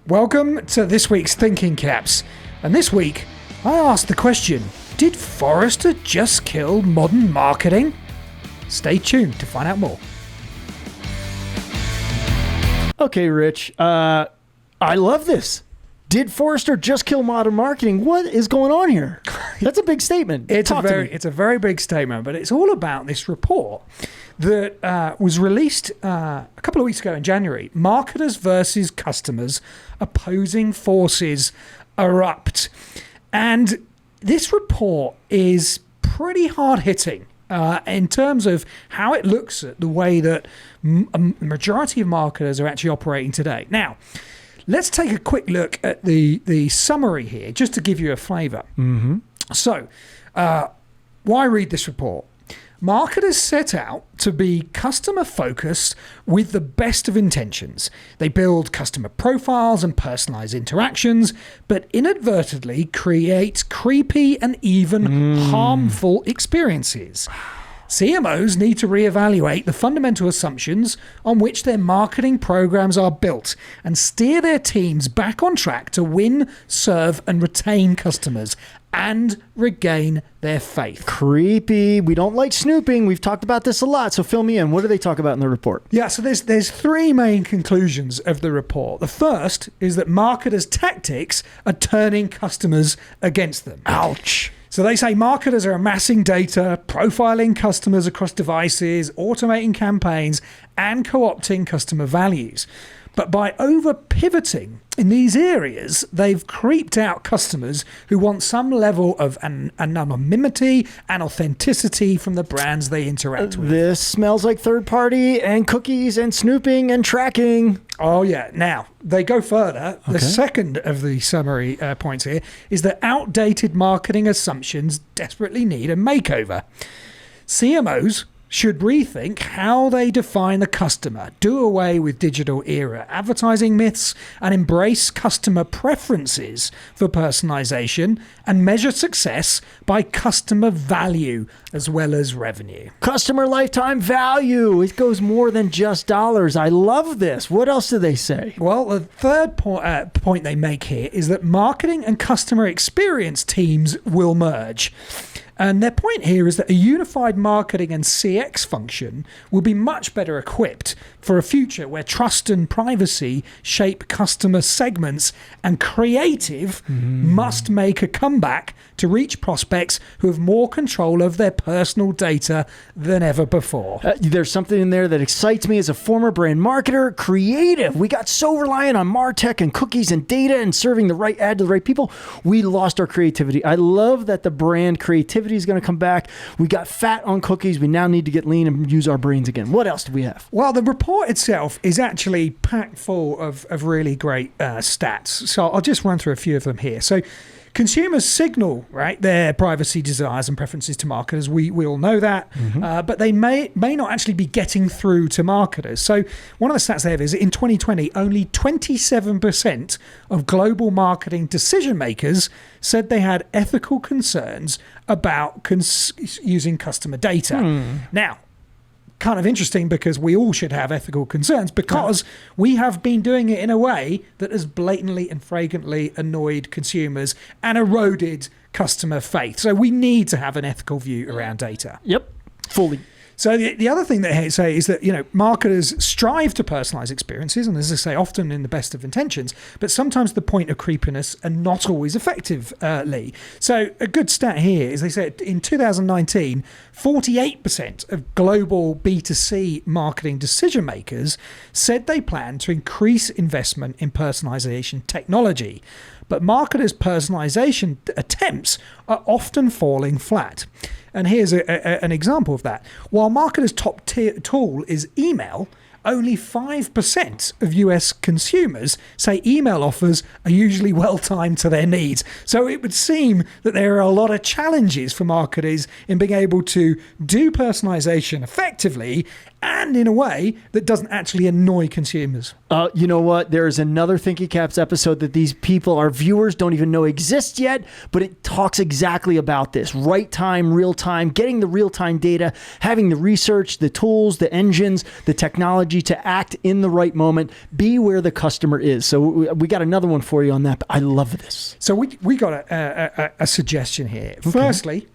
Welcome to this week's Thinking Caps. And this week, I asked the question, did Forrester just kill modern marketing? Stay tuned to find out more. Okay, Rich, I love this. Did Forrester just kill modern marketing? What is going on here? That's a big statement. It's a very big statement, but it's all about this report that was released a couple of weeks ago in January. Marketers versus customers, opposing forces erupt. And this report is pretty hard-hitting in terms of how it looks at the way that a majority of marketers are actually operating today. Now, let's take a quick look at the summary here, just to give you a flavour. Mm-hmm. So, why read this report? Marketers set out to be customer-focused with the best of intentions. They build customer profiles and personalized interactions, but inadvertently create creepy and even harmful experiences. CMOs need to reevaluate the fundamental assumptions on which their marketing programs are built and steer their teams back on track to win, serve, and retain customers and regain their faith. Creepy. We don't like snooping. We've talked about this a lot, so fill me in. What do they talk about in the report? Yeah, so there's three main conclusions of the report. The first is that marketers' tactics are turning customers against them. Ouch. So they say marketers are amassing data, profiling customers across devices, automating campaigns, and co-opting customer values. But by over-pivoting in these areas, they've creeped out customers who want some level of anonymity and authenticity from the brands they interact with. This smells like third-party and cookies and snooping and tracking. Oh, yeah. Now, they go further. Okay. The second of the summary points here is that outdated marketing assumptions desperately need a makeover. CMOs should rethink how they define the customer, do away with digital era advertising myths, and embrace customer preferences for personalization and measure success by customer value as well as revenue. Customer lifetime value. It goes more than just dollars. I love this. What else do they say? Well, the third point they make here is that marketing and customer experience teams will merge. And their point here is that a unified marketing and CX function will be much better equipped for a future where trust and privacy shape customer segments, and creative must make a comeback to reach prospects who have more control of their personal data than ever before. There's something in there that excites me as a former brand marketer. Creative. We got so reliant on MarTech and cookies and data and serving the right ad to the right people. We lost our creativity. I love that the brand creativity is going to come back. We got fat on cookies. We now need to get lean and use our brains again. What else do we have? Well, the report itself is actually packed full of really great stats. So I'll just run through a few of them here. So consumers signal, right, their privacy desires and preferences to marketers. We all know that, but they may not actually be getting through to marketers. So one of the stats they have is in 2020, only 27% of global marketing decision makers said they had ethical concerns about using customer data. Now, kind of interesting because we all should have ethical concerns because we have been doing it in a way that has blatantly and flagrantly annoyed consumers and eroded customer faith. So we need to have an ethical view around data. Yep, fully. So the other thing that they say is that, marketers strive to personalize experiences, and as I say, often in the best of intentions, but sometimes the point of creepiness and not always effectively. So a good stat here is they said in 2019, 48% of global B2C marketing decision makers said they plan to increase investment in personalization technology. But marketers' personalization attempts are often falling flat. And here's an example of that. While marketers' top tool is email, only 5% of US consumers say email offers are usually well-timed to their needs. So it would seem that there are a lot of challenges for marketers in being able to do personalization effectively and in a way that doesn't actually annoy consumers. You know what? There is another Thinking Caps episode that these people, our viewers, don't even know exists yet, but it talks exactly about this. Right time, real time, getting the real time data, having the research, the tools, the engines, the technology to act in the right moment, be where the customer is. So we got another one for you on that, but I love this. So we got a suggestion here. Okay. Firstly,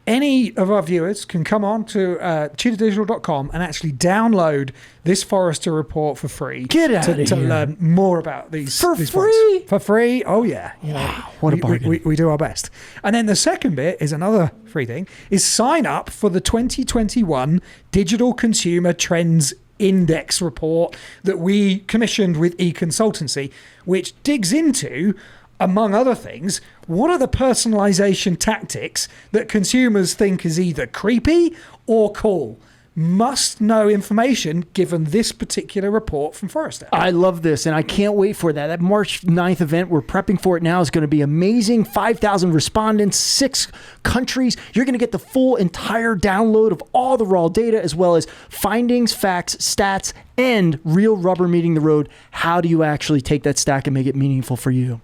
any of our viewers can come on to CHEETAHdigital.com and actually download this Forrester report for free. Get out of here. To learn more about these for these free. Points. For free? Oh yeah. Wow, what a bargain. We do our best. And then the second bit is another free thing: is sign up for the 2021 Digital Consumer Trends Index report that we commissioned with eConsultancy, which digs into, among other things, what are the personalization tactics that consumers think is either creepy or cool? Must know information given this particular report from Forrester. I love this, and I can't wait for that. That March 9th event, we're prepping for it now, is going to be amazing. 5,000 respondents, 6 countries. You're going to get the full entire download of all the raw data, as well as findings, facts, stats, and real rubber meeting the road. How do you actually take that stack and make it meaningful for you?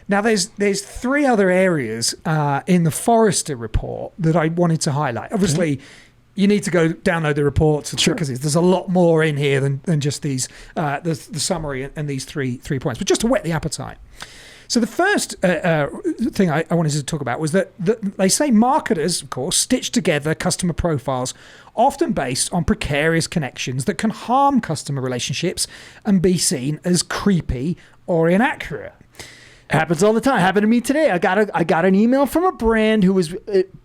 Now, there's 3 other areas in the Forrester report that I wanted to highlight. Obviously, you need to go download the reports because there's a lot more in here than just these the summary and these three points. But just to whet the appetite. So the first thing I wanted to talk about was that they say marketers, of course, stitch together customer profiles, often based on precarious connections that can harm customer relationships and be seen as creepy or inaccurate. Happens all the time. Happened to me today. I got an email from a brand who was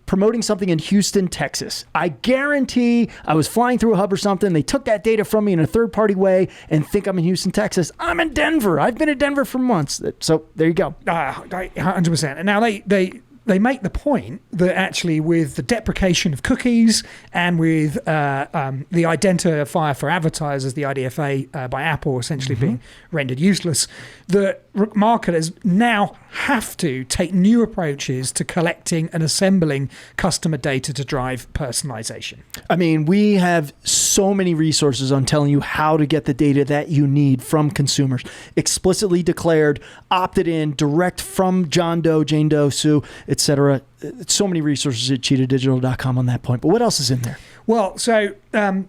promoting something in Houston, Texas. I guarantee I was flying through a hub or something. They took that data from me in a third-party way and think I'm in Houston, Texas. I'm in Denver. I've been in Denver for months. So there you go. 100%. And now they make the point that actually with the deprecation of cookies and with the identifier for advertisers, the IDFA by Apple essentially being rendered useless, that marketers now have to take new approaches to collecting and assembling customer data to drive personalization. I mean, we have so many resources on telling you how to get the data that you need from consumers. Explicitly declared, opted in, direct from John Doe, Jane Doe, Sue, etc. So many resources at CHEETAHdigital.com on that point. But what else is in there? Well, so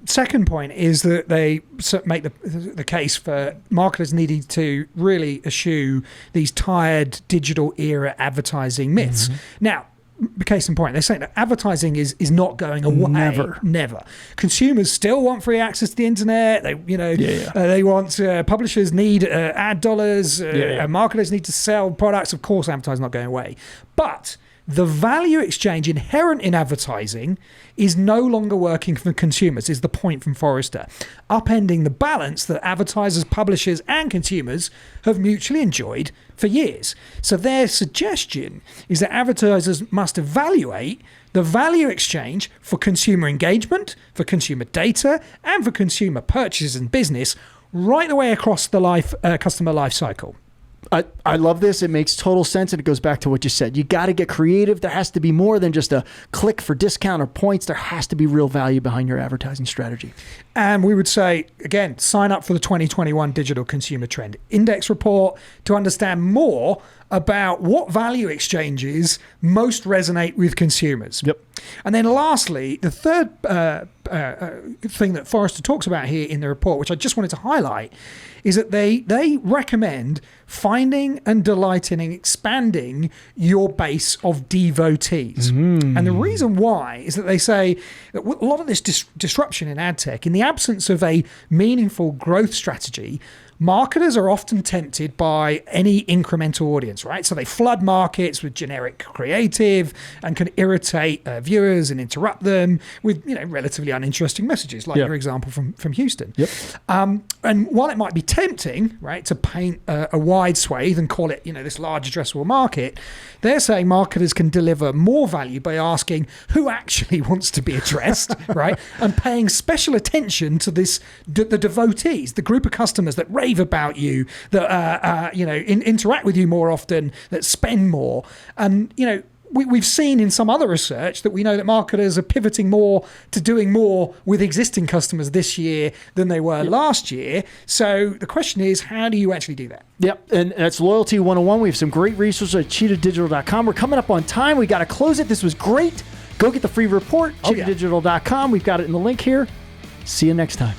second point is that they make the case for marketers needing to really eschew these tired digital era advertising myths. Now, case in point, they say that advertising is not going away. Never. Consumers still want free access to the internet. They want publishers need ad dollars. Marketers need to sell products. Of course, advertising is not going away, but the value exchange inherent in advertising is no longer working for consumers, is the point from Forrester, upending the balance that advertisers, publishers, and consumers have mutually enjoyed for years. So their suggestion is that advertisers must evaluate the value exchange for consumer engagement, for consumer data, and for consumer purchases and business right the way across the customer life cycle. I love this. It makes total sense, and it goes back to what you said. You got to get creative. There has to be more than just a click for discount or points. There has to be real value behind your advertising strategy. And we would say, again, sign up for the 2021 Digital Consumer Trend Index report to understand more about what value exchanges most resonate with consumers. Yep. And then lastly, the third thing that Forrester talks about here in the report, which I just wanted to highlight, is that they recommend finding and delighting and expanding your base of devotees. And the reason why is that they say that a lot of this disruption in ad tech, in the absence of a meaningful growth strategy, marketers are often tempted by any incremental audience, right? So they flood markets with generic creative and can irritate viewers and interrupt them with, relatively uninteresting messages, like your example from Houston. Yep. And while it might be tempting, right, to paint a wide swathe and call it, this large addressable market, they're saying marketers can deliver more value by asking who actually wants to be addressed, right, and paying special attention to the devotees, the group of customers that rave about you, that interact with you more often, that spend more. And we've seen in some other research that we know that marketers are pivoting more to doing more with existing customers this year than they were last year. So the question is, how do you actually do that? Yep, and that's Loyalty 101. We have some great resources at CHEETAHDigital.com. We're coming up on time. We got to close it. This was great. Go get the free report, CHEETAHDigital.com. We've got it in the link here. See you next time.